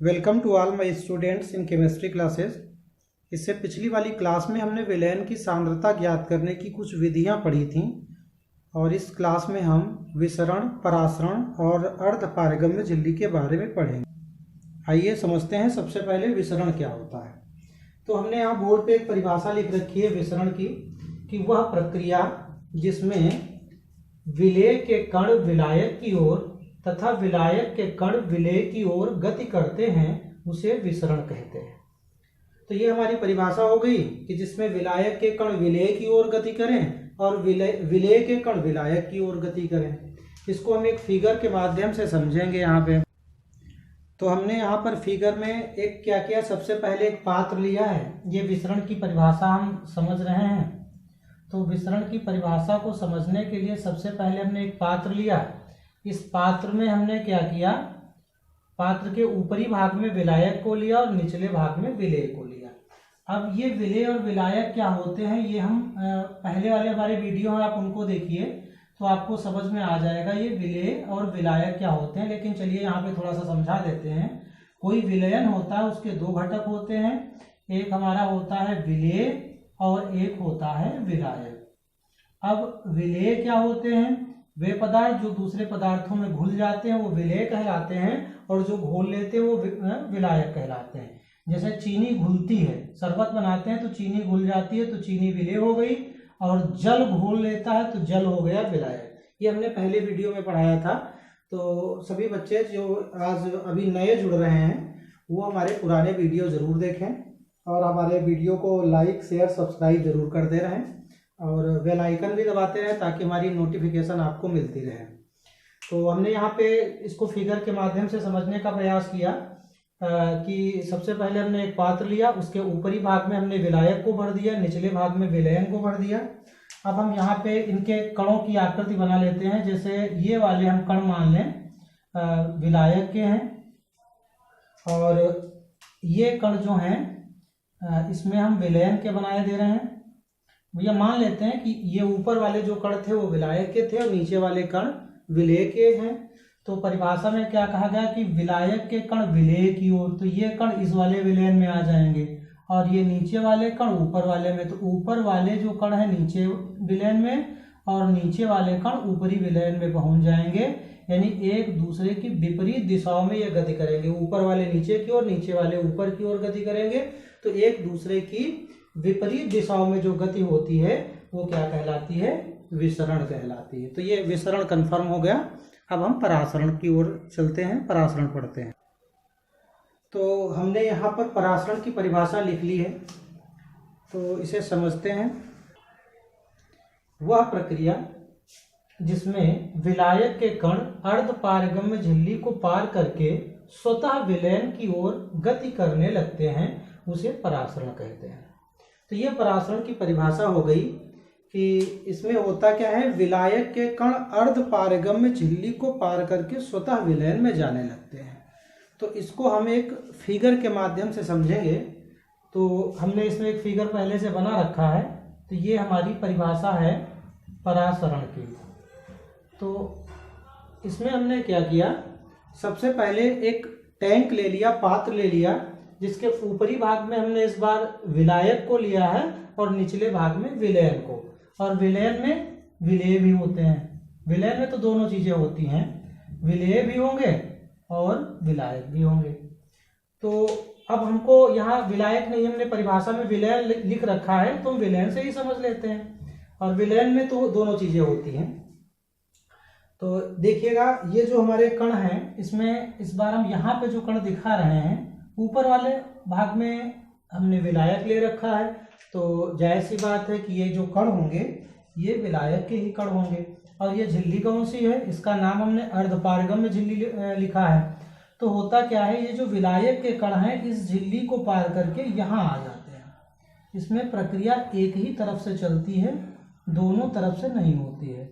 Welcome to all my students in chemistry classes. इससे पिछली वाली क्लास में हमने विलयन की सांद्रता ज्ञात करने की कुछ विधियां पढ़ी थीं और इस क्लास में हम विसरण, परासरण और अर्धपारगम्य झिल्ली के बारे में पढ़ेंगे। आइए समझते हैं सबसे पहले विसरण क्या होता है। तो हमने यहाँ बोर्ड पे एक परिभाषा लिख रखी है विसरण की कि वह प्रक्रिया जिसमें विलेय के कण विलायक की ओर तथा विलायक के कण विलेय की ओर गति करते हैं उसे विसरण कहते हैं। तो ये हमारी परिभाषा हो गई कि जिसमें विलायक के कण विलेय की ओर गति करें और विलेय के कण विलायक की ओर गति करें। इसको हम एक फिगर के माध्यम से समझेंगे यहाँ पे। तो हमने यहाँ पर फिगर में एक क्या किया, सबसे पहले एक पात्र लिया है। ये विसरण की परिभाषा हम समझ रहे हैं। तो विसरण की परिभाषा को समझने के लिए सबसे पहले हमने एक पात्र लिया। इस पात्र में हमने क्या किया, पात्र के ऊपरी भाग में विलायक को लिया और निचले भाग में विलेय को लिया। अब ये विलेय और विलायक क्या होते हैं ये हम पहले वाले हमारे वीडियो हैं, आप उनको देखिए तो आपको समझ में आ जाएगा ये विलेय और विलायक क्या होते हैं। लेकिन चलिए यहाँ पे थोड़ा सा समझा देते हैं। कोई विलयन होता है, उसके दो घटक होते हैं। एक हमारा होता है विलेय और एक होता है विलायक। अब विलेय क्या होते हैं, वे पदार्थ जो दूसरे पदार्थों में घुल जाते हैं वो विलेय कहलाते हैं और जो घोल लेते हैं वो विलायक कहलाते हैं। जैसे चीनी घुलती है, शरबत बनाते हैं तो चीनी घुल जाती है तो चीनी विलेय हो गई, और जल घोल लेता है तो जल हो गया विलायक। ये हमने पहले वीडियो में पढ़ाया था। तो सभी बच्चे जो आज अभी नए जुड़ रहे हैं वो हमारे पुराने वीडियो जरूर देखें और हमारे वीडियो को लाइक, शेयर, सब्सक्राइब जरूर कर दे रहें और बेल आइकन भी दबाते रहें ताकि हमारी नोटिफिकेशन आपको मिलती रहे। तो हमने यहाँ पे इसको फिगर के माध्यम से समझने का प्रयास किया कि सबसे पहले हमने एक पात्र लिया, उसके ऊपरी भाग में हमने विलायक को भर दिया, निचले भाग में विलयन को भर दिया। अब हम यहाँ पे इनके कणों की आकृति बना लेते हैं। जैसे ये वाले हम कण मान लें विलायक के हैं और ये कण जो हैं इसमें हम विलयन के बनाए दे रहे हैं। भैया मान लेते हैं कि ये ऊपर वाले जो कण थे वो विलायक के थे और नीचे वाले कण विलेय के हैं। तो परिभाषा में क्या कहा गया कि विलायक के कण विलेय की ओर, तो ये कण इस वाले विलयन में आ जाएंगे और ये नीचे वाले कण ऊपर वाले में। तो ऊपर वाले जो कण है नीचे विलयन में और नीचे वाले कण ऊपरी विलयन में पहुंच जाएंगे, यानी एक दूसरे की विपरीत दिशाओं में ये गति करेंगे। ऊपर वाले नीचे की ओर, नीचे वाले ऊपर की ओर गति करेंगे। तो एक दूसरे की विपरीत दिशाओं में जो गति होती है वो क्या कहलाती है, विसरण कहलाती है। तो ये विसरण कंफर्म हो गया। अब हम परासरण की ओर चलते हैं, परासरण पढ़ते हैं। तो हमने यहाँ पर परासरण की परिभाषा लिख ली है, तो इसे समझते हैं। वह प्रक्रिया जिसमें विलायक के कण अर्धपारगम्य झिल्ली को पार करके स्वतः विलयन की ओर गति करने लगते हैं उसे परासरण कहते हैं। तो ये परासरण की परिभाषा हो गई कि इसमें होता क्या है, विलायक के कण अर्धपारगम्य झिल्ली को पार करके स्वतः विलयन में जाने लगते हैं। तो इसको हम एक फिगर के माध्यम से समझेंगे। तो हमने इसमें एक फिगर पहले से बना रखा है। तो ये हमारी परिभाषा है परासरण की। तो इसमें हमने क्या किया, सबसे पहले एक टैंक ले लिया, पात्र ले लिया, जिसके ऊपरी भाग में हमने इस बार विलायक को लिया है और निचले भाग में विलयन को। और विलयन में विलेय भी होते हैं। विलयन में तो दोनों चीजें होती हैं, विलेय भी होंगे और विलायक भी होंगे। तो अब हमको यहाँ विलायक नहीं, हमने परिभाषा में विलयन लिख रखा है तो हम विलयन से ही समझ लेते हैं। और विलयन में तो दोनों चीजें होती हैं। तो देखिएगा ये जो हमारे कण हैं इसमें इस बार हम यहाँ पे जो कण दिखा रहे हैं ऊपर वाले भाग में हमने विलायक ले रखा है। तो जाहिर सी बात है कि ये जो कण होंगे ये विलायक के ही कण होंगे। और ये झिल्ली कौन सी है, इसका नाम हमने अर्धपारगम्य झिल्ली लिखा है। तो होता क्या है, ये जो विलायक के कण हैं इस झिल्ली को पार करके यहाँ आ जाते हैं। इसमें प्रक्रिया एक ही तरफ से चलती है, दोनों तरफ से नहीं होती है।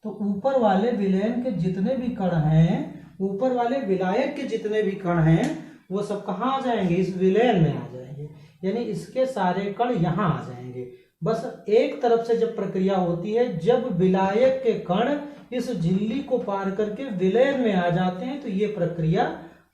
तो ऊपर वाले विलयन के जितने भी कण हैं, ऊपर वाले विलायक के जितने भी कण हैं वो सब कहाँ आ जाएंगे, इस विलयन में आ जाएंगे। यानी इसके सारे कण यहाँ आ जाएंगे। बस एक तरफ से जब प्रक्रिया होती है, जब विलायक के कण इस झिल्ली को पार करके विलयन में आ जाते हैं तो ये प्रक्रिया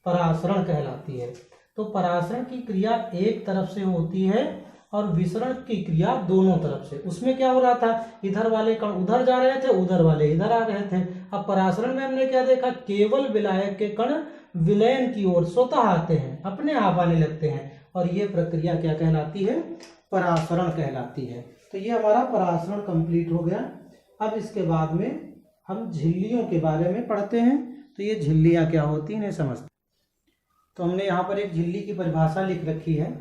परासरण कहलाती है। तो परासरण की क्रिया एक तरफ से होती है और विसरण की क्रिया दोनों तरफ से। उसमें क्या हो रहा था, इधर वाले कण उधर जा रहे थे, उधर वाले इधर आ रहे थे। अब परासरण में हमने क्या देखा, केवल विलायक के कण विलयन की ओर स्वतः आते हैं, अपने आप आने लगते हैं, और ये प्रक्रिया क्या कहलाती है, परासरण कहलाती है। तो ये हमारा परासरण कंप्लीट हो गया। अब इसके बाद में हम झिल्लियों के बारे में पढ़ते हैं। तो ये झिल्लियाँ क्या होती हैं इन्हें समझते हैं। तो हमने यहाँ पर एक झिल्ली की परिभाषा लिख रखी है।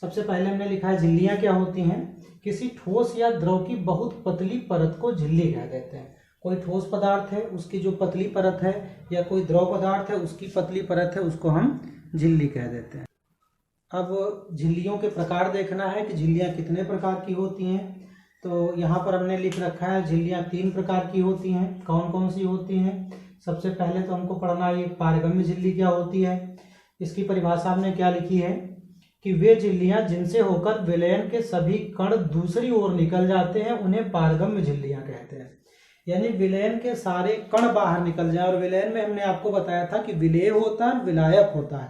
सबसे पहले हमने लिखा है झिल्लियाँ क्या होती हैं, किसी ठोस या द्रव की बहुत पतली परत को झिल्ली कह देते हैं। कोई ठोस पदार्थ है उसकी जो पतली परत है, या कोई द्रव पदार्थ है उसकी पतली परत है, उसको हम झिल्ली कह देते हैं। अब झिल्लियों के प्रकार देखना है कि झिल्लियाँ कितने प्रकार की होती हैं। तो यहाँ पर हमने लिख रखा है झिल्लियाँ 3 प्रकार की होती हैं। कौन कौन सी होती हैं? सबसे पहले तो हमको पढ़ना ये पारगम्य झिल्ली क्या होती है। इसकी परिभाषा हमने क्या लिखी है कि वे झिल्लियाँ जिनसे होकर विलयन के सभी कण दूसरी ओर निकल जाते हैं उन्हें पारगम्य झिल्लियाँ कहते हैं। यानी विलयन के सारे कण बाहर निकल जाए। और विलयन में हमने आपको बताया था कि विलेय होता है, विलायक होता है।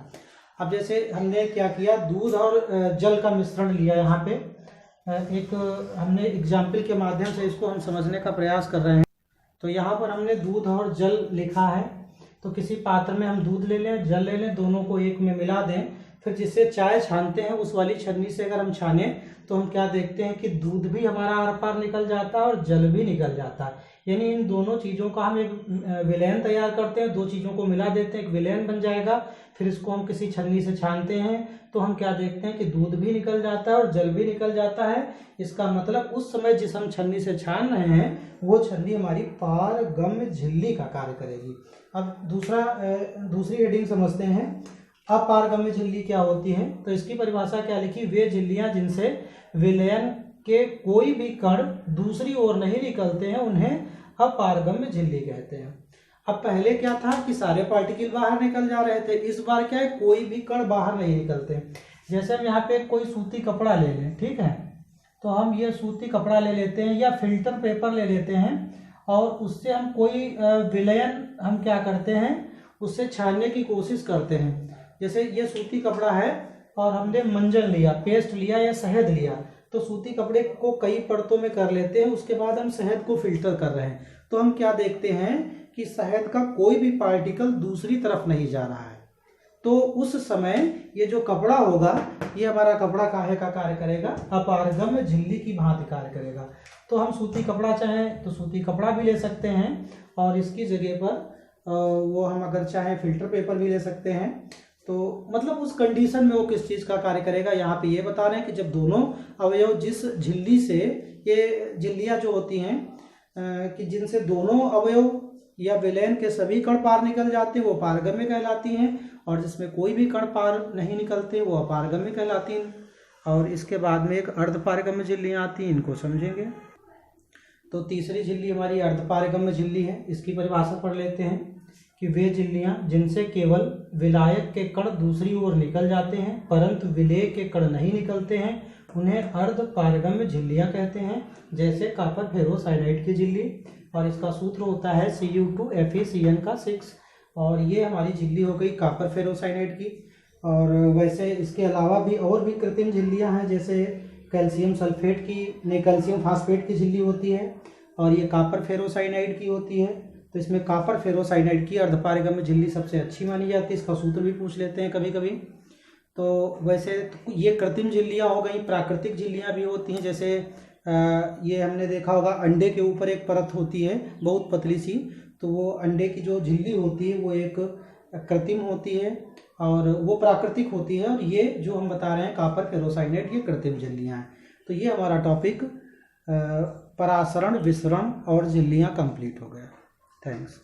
अब जैसे हमने क्या किया, दूध और जल का मिश्रण लिया। यहाँ पे एक हमने एग्जाम्पल के माध्यम से इसको हम समझने का प्रयास कर रहे हैं। तो यहाँ पर हमने दूध और जल लिखा है। तो किसी पात्र में हम दूध ले लें, जल ले लें, दोनों को एक में मिला दें। फिर जिससे चाय छानते हैं उस वाली छन्नी से अगर हम छाने तो हम क्या देखते हैं कि दूध भी हमारा आर पार निकल जाता है और जल भी निकल जाता है। यानी इन दोनों चीज़ों का हम एक विलयन तैयार करते हैं, दो चीज़ों को मिला देते हैं, एक विलयन बन जाएगा। फिर इसको हम किसी छन्नी से छानते हैं तो हम क्या देखते हैं कि दूध भी निकल जाता है और जल भी निकल जाता है। इसका मतलब उस समय जिस हम छन्नी से छान रहे हैं वो छन्नी हमारी पारगम्य झिल्ली का कार्य करेगी। अब दूसरी हेडिंग समझते हैं, अपारगम्य झिल्ली क्या होती है। तो इसकी परिभाषा क्या लिखी, वे झिल्लियां जिनसे विलयन के कोई भी कण दूसरी ओर नहीं निकलते हैं उन्हें अपारगम्य झिल्ली कहते हैं। अब पहले क्या था कि सारे पार्टिकल बाहर निकल जा रहे थे, इस बार क्या है कोई भी कण बाहर नहीं निकलते। जैसे हम यहाँ पे कोई सूती कपड़ा ले लें, ठीक है, तो हम ये सूती कपड़ा ले लेते हैं या फिल्टर पेपर ले लेते हैं और उससे हम कोई विलयन हम क्या करते हैं, उससे छानने की कोशिश करते हैं। जैसे ये सूती कपड़ा है और हमने मंजन लिया, पेस्ट लिया या शहद लिया, तो सूती कपड़े को कई परतों में कर लेते हैं। उसके बाद हम शहद को फिल्टर कर रहे हैं तो हम क्या देखते हैं कि शहद का कोई भी पार्टिकल दूसरी तरफ नहीं जा रहा है। तो उस समय ये जो कपड़ा होगा ये हमारा कपड़ा काहे का कार्य करेगा, अपारगम्य झिल्ली की भांति कार्य करेगा। तो हम सूती कपड़ा चाहें तो सूती कपड़ा भी ले सकते हैं और इसकी जगह पर वो हम अगर चाहें फिल्टर पेपर भी ले सकते हैं। तो मतलब उस कंडीशन में वो किस चीज़ का कार्य करेगा, यहाँ पे ये बता रहे हैं कि जब दोनों अवयव जिस झिल्ली से, ये झिल्लियाँ जो होती हैं कि जिनसे दोनों अवयव या विलयन के सभी कण पार निकल जाते हैं वो पारगम्य कहलाती हैं, और जिसमें कोई भी कण पार नहीं निकलते वो अपारगम्य कहलाती हैं। और इसके बाद में एक अर्धपारगम्य झिल्लियाँ आती हैं, इनको समझेंगे। तो तीसरी झिल्ली हमारी अर्धपारगम्य झिल्ली है। इसकी परिभाषा पढ़ लेते हैं कि वे झिल्लियाँ जिनसे केवल विलायक के कण दूसरी ओर निकल जाते हैं परंतु विलेय के कण नहीं निकलते हैं उन्हें अर्धपारगम्य झिल्लियाँ कहते हैं। जैसे कॉपर फेरोसाइनाइड की झिल्ली, और इसका सूत्र होता है Cu2FeCN6, और ये हमारी झिल्ली हो गई कॉपर फेरोसाइनाइड की। और वैसे इसके अलावा भी और भी कृत्रिम झिल्लियाँ हैं, जैसे कैल्शियम सल्फेट की, नहीं कैल्शियम फास्फेट की झिल्ली होती है और ये कॉपर फेरोसाइनाइड की होती है। तो इसमें कॉपर फेरोसाइनाइड की अर्धपारगम्य झिल्ली सबसे अच्छी मानी जाती है। इसका सूत्र भी पूछ लेते हैं कभी कभी। तो वैसे तो ये कृत्रिम झिल्लियाँ हो गई। प्राकृतिक झिल्लियाँ भी होती हैं, जैसे ये हमने देखा होगा अंडे के ऊपर एक परत होती है बहुत पतली सी, तो वो अंडे की जो झिल्ली होती है वो एक कृत्रिम होती है और वो प्राकृतिक होती है। और ये जो हम बता रहे हैं कॉपर फेरोसाइनाइड, ये कृत्रिम झिल्लियाँ हैं। तो ये हमारा टॉपिक परासरण, विसरण और झिल्लियाँ कंप्लीट हो गया। थैंक्स।